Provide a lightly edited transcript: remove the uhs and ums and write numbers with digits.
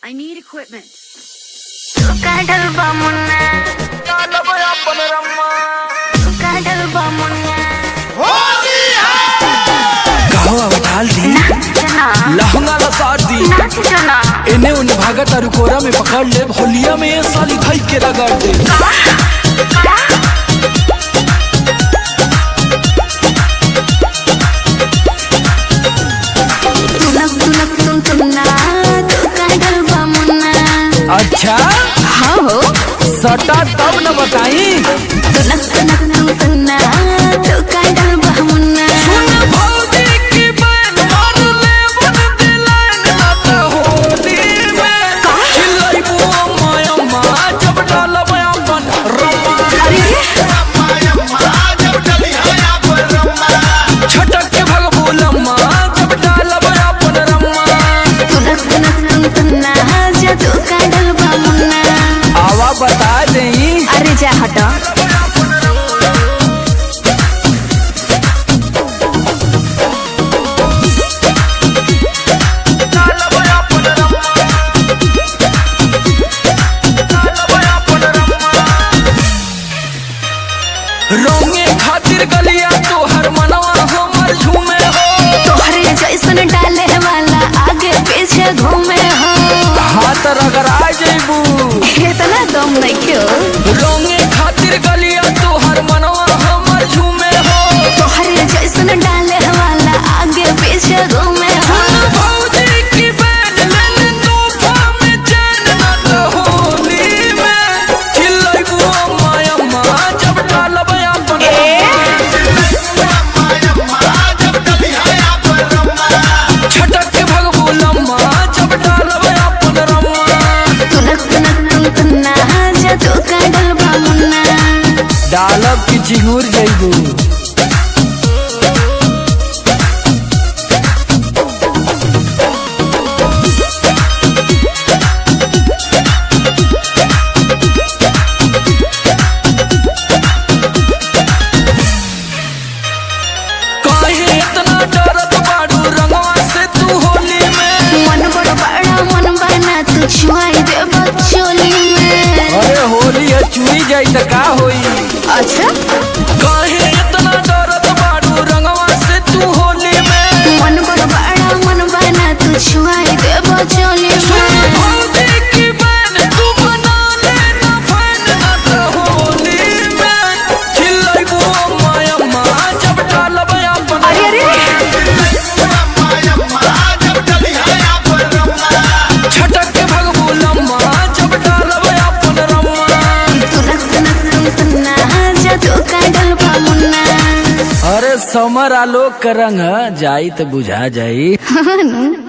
I need equipment. लहंगा लसार दी इन्हें उन्हें भागा तारू कोरा में पकड़ ले होलिया में ये साली भाई के रगड़ दे। अच्छा हाँ हो सटा तब न बताई बता दें। अरे जा हटा रोंगे खातिर गलिया तो हर मनवा हमर झूमे हो तोहरे जैसन डाले वाला आगे पीछे घूमे हो हाथ रगड़ आ जेबू इतना दम नहीं क्यों रोंगे खातिर गलिया तो हर मनवा हमर झूमे हो तोहरे जैसन डाले वाला आगे पीछे घूमे हो भौजी की बैन ले तोहफा में चैन ना तो होली में चिल्लाइबू माया माँ जब डालब अपन छटक के भगबू लम्मा जब डालब अपन रम्मा डालब की चिंगूर जइबू काहे इतना डरत बाड़ू रंगवा से तू होली में मन बड़ा बड़ा मन बना तू छुआई दे बचोली में अरे होली है चुई जाई त का होई अच्छा काहे इतना डरत बाड़ू रंगवा से तू होली में मन बड़ा बड़ा मन बना तू छुआई दे बचोली में भौजी की बैन तू बना लेना फैन ना तो होली में चिल्लाइबू माया माँ जब डालब अपन अरे छटक के भगबू लम्मा जब डालब अपन रम्मा अरे समर आलोक का रंग जाई तो बुझा जाई